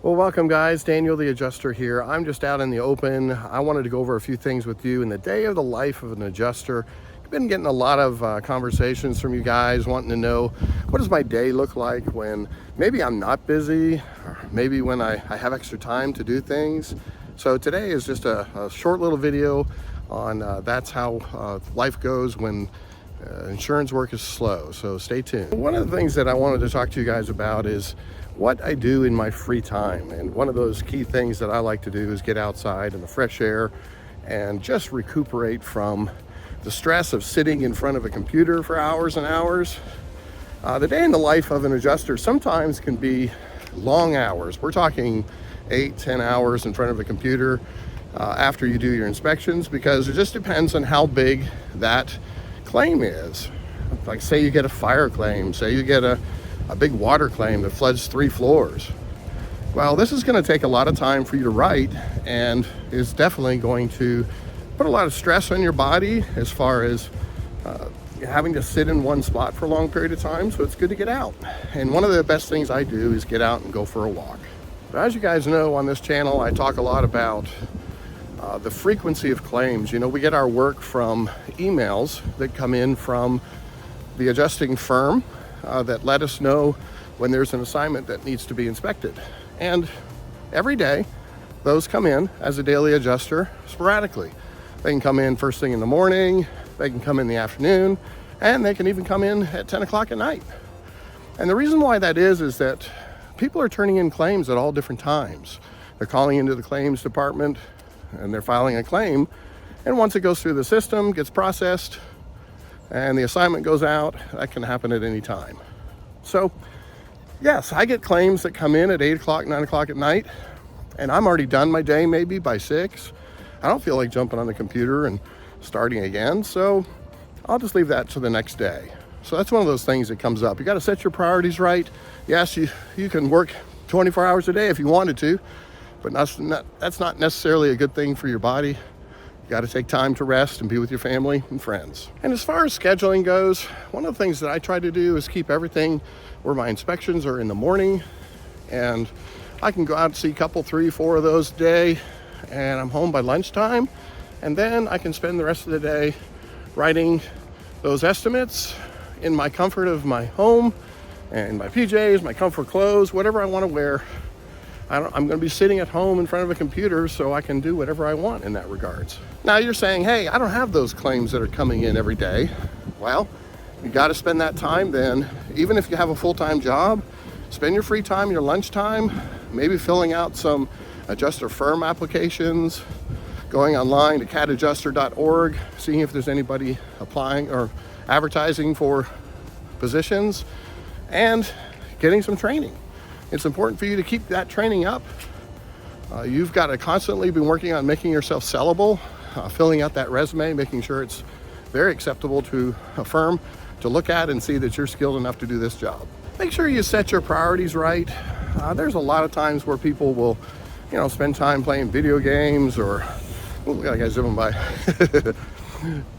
Well, welcome guys, Daniel the adjuster here. I'm just out in the open. I wanted to go over a few things with you in the day of the life of an adjuster. I've been getting a lot of conversations from you guys wanting to know, what does my day look like when maybe I'm not busy, or maybe when I have extra time to do things. So today is just a short little video on that's how life goes when insurance work is slow, so stay tuned. One of the things that I wanted to talk to you guys about is what I do in my free time. And one of those key things that I like to do is get outside in the fresh air and just recuperate from the stress of sitting in front of a computer for hours and hours. The day in the life of an adjuster sometimes can be long hours. We're talking 8-10 hours in front of a computer after you do your inspections, because it just depends on how big that claim is. Like say you get a fire claim, say you get a big water claim that floods 3 floors. Well, this is going to take a lot of time for you to write, and is definitely going to put a lot of stress on your body as far as having to sit in one spot for a long period of time. So it's good to get out. And one of the best things I do is get out and go for a walk. But as you guys know, on this channel, I talk a lot about the frequency of claims. You know, we get our work from emails that come in from the adjusting firm that let us know when there's an assignment that needs to be inspected. And every day, those come in as a daily adjuster sporadically. They can come in first thing in the morning, they can come in the afternoon, and they can even come in at 10 o'clock at night. And the reason why that is that people are turning in claims at all different times. They're calling into the claims department and they're filing a claim. And once it goes through the system, gets processed, and the assignment goes out, that can happen at any time. So yes, I get claims that come in at 8 o'clock, 9 o'clock at night, and I'm already done my day maybe by 6. I don't feel like jumping on the computer and starting again, so I'll just leave that to the next day. So that's one of those things that comes up. You got to set your priorities right. Yes, you can work 24 hours a day if you wanted to, but that's not necessarily a good thing for your body. You got to take time to rest and be with your family and friends. And as far as scheduling goes, one of the things that I try to do is keep everything where my inspections are in the morning, and I can go out and see a couple, 3, 4 of those a day, and I'm home by lunchtime. And then I can spend the rest of the day writing those estimates in my comfort of my home and my PJs, my comfort clothes, whatever I want to wear. I'm going to be sitting at home in front of a computer, so I can do whatever I want in that regards. Now you're saying, hey, I don't have those claims that are coming in every day. Well, you got to spend that time then. Even if you have a full-time job, spend your free time, your lunchtime, maybe filling out some adjuster firm applications, going online to catadjuster.org, seeing if there's anybody applying or advertising for positions, and getting some training. It's important for you to keep that training up. You've got to constantly be working on making yourself sellable, filling out that resume, making sure it's very acceptable to a firm to look at and see that you're skilled enough to do this job. Make sure you set your priorities right. There's a lot of times where people will, spend time playing video games, or we got a guy zipping by.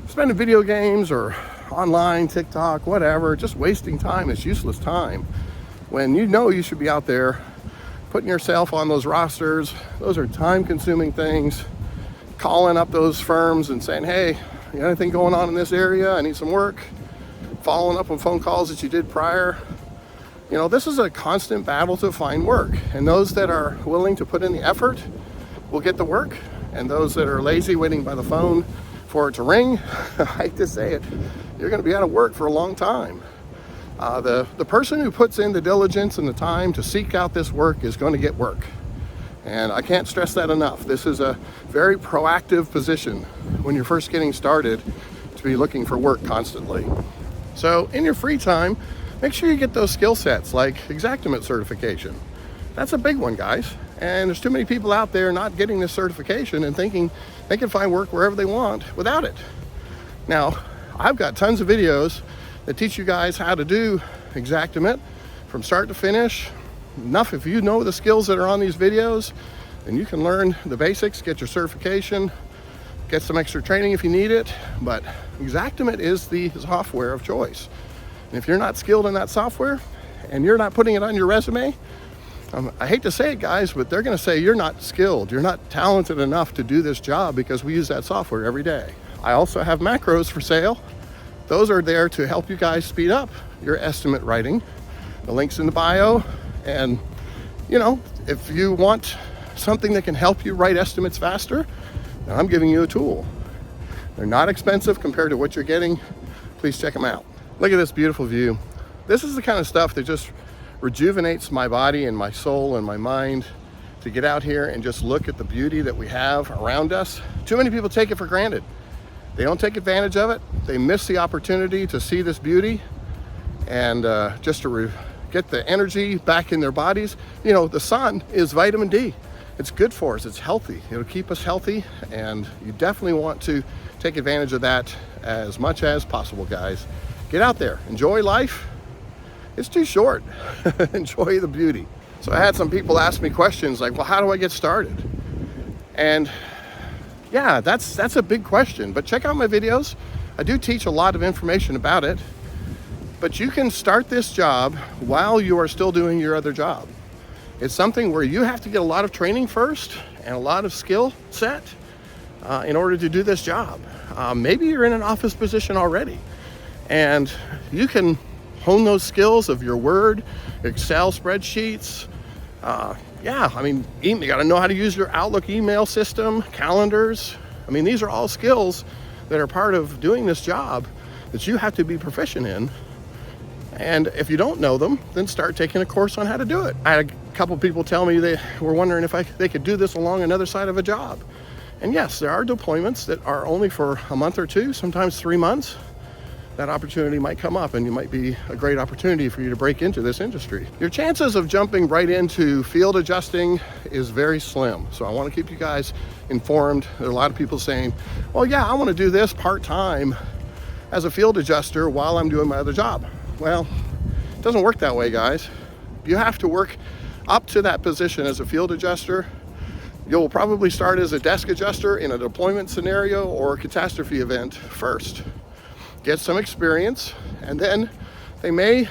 Spending video games or online, TikTok, whatever, just wasting time. It's useless time. When you should be out there putting yourself on those rosters. Those are time-consuming things. Calling up those firms and saying, hey, you got anything going on in this area? I need some work. Following up on phone calls that you did prior. This is a constant battle to find work. And those that are willing to put in the effort will get the work. And those that are lazy waiting by the phone for it to ring, I hate to say it, you're going to be out of work for a long time. The person who puts in the diligence and the time to seek out this work is going to get work. And I can't stress that enough. This is a very proactive position when you're first getting started, to be looking for work constantly. So in your free time, make sure you get those skill sets like Xactimate certification. That's a big one, guys. And there's too many people out there not getting this certification and thinking they can find work wherever they want without it. Now, I've got tons of videos that teach you guys how to do Xactimate from start to finish. Enough, if you know the skills that are on these videos, then you can learn the basics, get your certification, get some extra training if you need it. But Xactimate is the software of choice. And if you're not skilled in that software and you're not putting it on your resume, I hate to say it, guys, but they're going to say you're not skilled, you're not talented enough to do this job because we use that software every day. I also have macros for sale. Those are there to help you guys speed up your estimate writing. The link's in the bio. And, you know, if you want something that can help you write estimates faster, then I'm giving you a tool. They're not expensive compared to what you're getting. Please check them out. Look at this beautiful view. This is the kind of stuff that just rejuvenates my body and my soul and my mind, to get out here and just look at the beauty that we have around us. Too many people take it for granted. They don't take advantage of it. They miss the opportunity to see this beauty and just to get the energy back in their bodies. You know, the sun is vitamin D. It's good for us, it's healthy. It'll keep us healthy, and you definitely want to take advantage of that as much as possible, guys. Get out there, enjoy life. It's too short. Enjoy the beauty. So I had some people ask me questions like, well, how do I get started? And yeah, that's a big question, but check out my videos. I do teach a lot of information about it, but you can start this job while you are still doing your other job. It's something where you have to get a lot of training first and a lot of skill set in order to do this job. Maybe you're in an office position already, and you can hone those skills of your Word, Excel spreadsheets. Yeah, I mean, you got to know how to use your Outlook email system, calendars. I mean, these are all skills that are part of doing this job that you have to be proficient in. And if you don't know them, then start taking a course on how to do it. I had a couple people tell me they were wondering if they could do this along another side of a job. And yes, there are deployments that are only for a month or two, sometimes 3 months. That opportunity might come up, and it might be a great opportunity for you to break into this industry. Your chances of jumping right into field adjusting is very slim. So I want to keep you guys informed. There are a lot of people saying, well, yeah, I want to do this part-time as a field adjuster while I'm doing my other job. Well, it doesn't work that way, guys. You have to work up to that position as a field adjuster. You'll probably start as a desk adjuster in a deployment scenario or a catastrophe event first. Get some experience, and then they may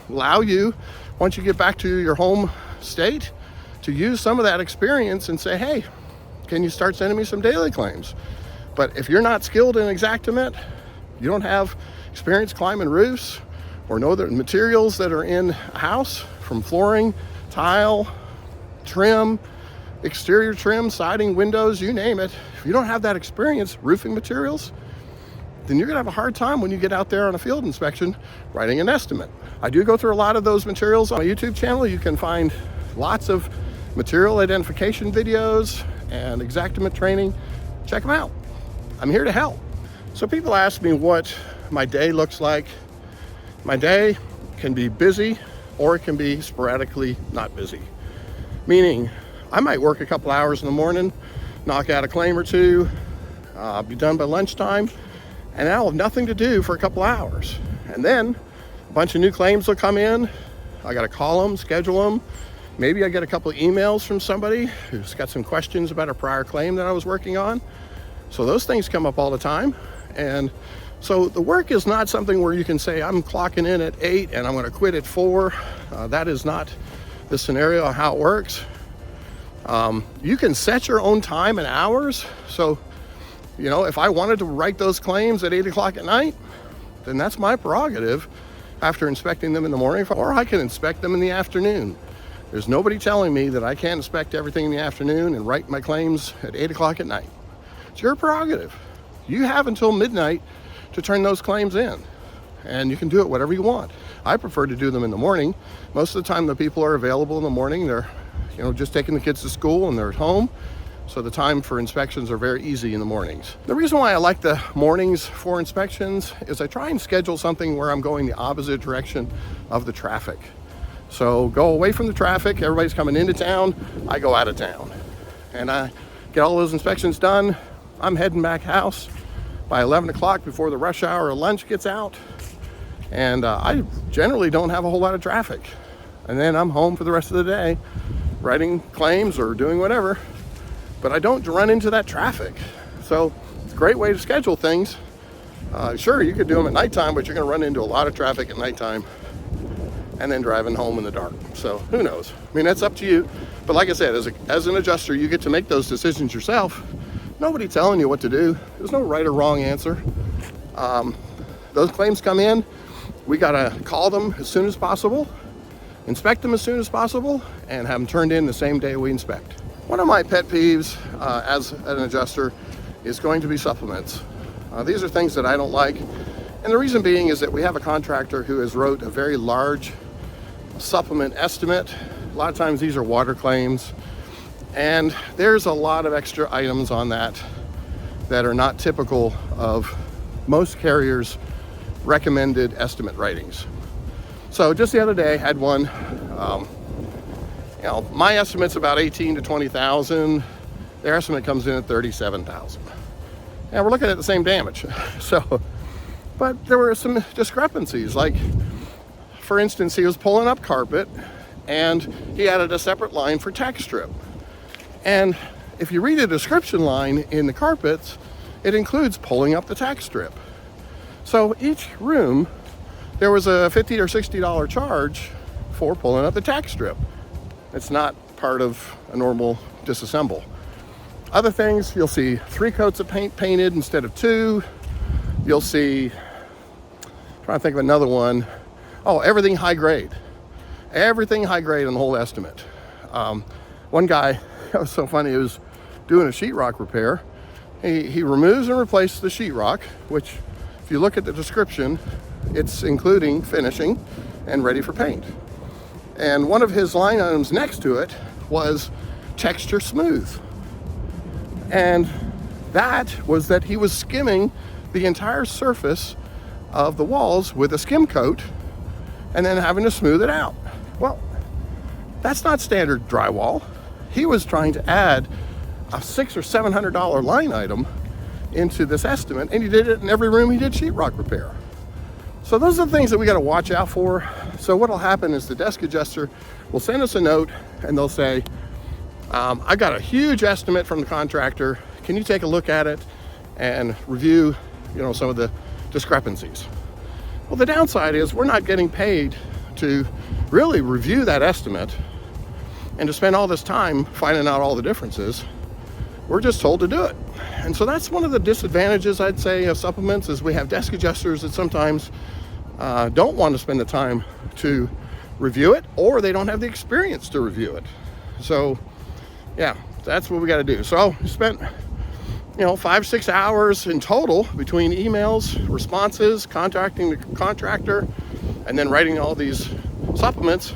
allow you, once you get back to your home state, to use some of that experience and say, hey, can you start sending me some daily claims? But if you're not skilled in Xactimate, you don't have experience climbing roofs or know the materials that are in a house, from flooring, tile, trim, exterior trim, siding, windows, you name it. If you don't have that experience, roofing materials, then you're gonna have a hard time when you get out there on a field inspection writing an estimate. I do go through a lot of those materials on my YouTube channel. You can find lots of material identification videos and Xactimate training. Check them out. I'm here to help. So people ask me what my day looks like. My day can be busy, or it can be sporadically not busy. Meaning, I might work a couple hours in the morning, knock out a claim or two, be done by lunchtime, and I'll have nothing to do for a couple hours. And then a bunch of new claims will come in. I got to call them, schedule them. Maybe I get a couple of emails from somebody who's got some questions about a prior claim that I was working on. So those things come up all the time. And so the work is not something where you can say, I'm clocking in at 8 and I'm going to quit at 4. That is not the scenario of how it works. You can set your own time and hours. So, you know, if I wanted to write those claims at 8 o'clock at night, then that's my prerogative after inspecting them in the morning, or I can inspect them in the afternoon. There's nobody telling me that I can't inspect everything in the afternoon and write my claims at 8 o'clock at night. It's your prerogative. You have until midnight to turn those claims in, and you can do it whatever you want. I prefer to do them in the morning. Most of the time the people are available in the morning. They're, you know, just taking the kids to school and they're at home. So the time for inspections are very easy in the mornings. The reason why I like the mornings for inspections is I try and schedule something where I'm going the opposite direction of the traffic. So go away from the traffic, everybody's coming into town, I go out of town. And I get all those inspections done. I'm heading back house by 11 o'clock before the rush hour of lunch gets out. And I generally don't have a whole lot of traffic. And then I'm home for the rest of the day, writing claims or doing whatever. But I don't run into that traffic. So it's a great way to schedule things. Sure, you could do them at nighttime, but you're gonna run into a lot of traffic at nighttime. and then driving home in the dark. So who knows? I mean, that's up to you. But like I said, as an adjuster, you get to make those decisions yourself. Nobody telling you what to do. There's no right or wrong answer. Those claims come in, we gotta call them as soon as possible, inspect them as soon as possible, and have them turned in the same day we inspect. One of my pet peeves as an adjuster is going to be supplements. These are things that I don't like. And the reason being is that we have a contractor who has wrote a very large supplement estimate. A lot of times these are water claims. And there's a lot of extra items on that that are not typical of most carriers' recommended estimate ratings. So just the other day I had one, my estimate's about 18 to 20,000. Their estimate comes in at 37,000. And we're looking at the same damage. So, but there were some discrepancies. Like, for instance, he was pulling up carpet and he added a separate line for tack strip. And if you read the description line in the carpets, it includes pulling up the tack strip. So each room, there was a $50 or $60 charge for pulling up the tack strip. It's not part of a normal disassemble. Other things, you'll see 3 coats of paint painted instead of 2. You'll see, trying to think of another one. Oh, everything high grade. Everything high grade on the whole estimate. One guy, it was so funny, he was doing a sheetrock repair. He removes and replaces the sheetrock, which if you look at the description, it's including finishing and ready for paint. And one of his line items next to it was texture smooth. And that was that he was skimming the entire surface of the walls with a skim coat and then having to smooth it out. Well, that's not standard drywall. He was trying to add a $600 or $700 line item into this estimate, and he did it in every room he did sheetrock repair. So those are the things that we got to watch out for. So what'll happen is the desk adjuster will send us a note and they'll say, I got a huge estimate from the contractor. Can you take a look at it and review, some of the discrepancies? Well, the downside is we're not getting paid to really review that estimate and to spend all this time finding out all the differences. We're just told to do it. And so that's one of the disadvantages, I'd say, of supplements, is we have desk adjusters that sometimes don't want to spend the time to review it, or they don't have the experience to review it. So yeah, that's what we got to do. So we spent 5-6 hours in total between emails, responses, contacting the contractor, and then writing all these supplements.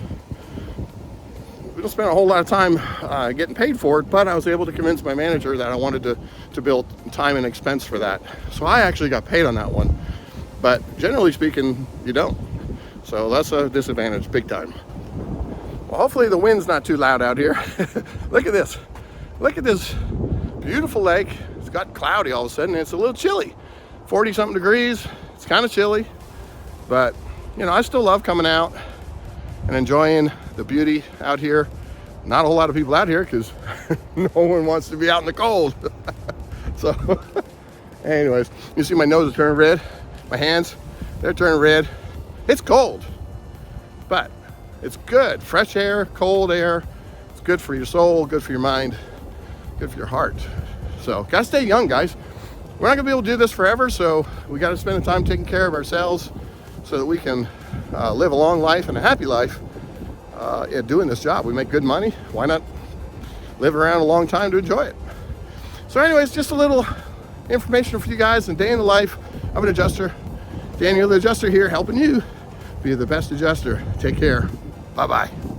We don't spend a whole lot of time getting paid for it, but I was able to convince my manager that I wanted to build time and expense for that. So I actually got paid on that one. But generally speaking, you don't. So that's a disadvantage, big time. Well, hopefully the wind's not too loud out here. Look at this. Look at this beautiful lake. It's got cloudy all of a sudden. It's a little chilly. 40-something degrees. It's kind of chilly. But, I still love coming out and enjoying the beauty out here. Not a whole lot of people out here because no one wants to be out in the cold. So anyways, you see my nose is turning red. My hands, they're turning red. It's cold, but it's good. Fresh air, cold air. It's good for your soul, good for your mind, good for your heart. So gotta stay young, guys. We're not gonna be able to do this forever, so we gotta spend the time taking care of ourselves so that we can live a long life and a happy life doing this job. We make good money. Why not live around a long time to enjoy it? So anyways, just a little information for you guys and day in the life of an adjuster. Daniel the Adjuster here, helping you be the best adjuster. Take care. Bye-bye.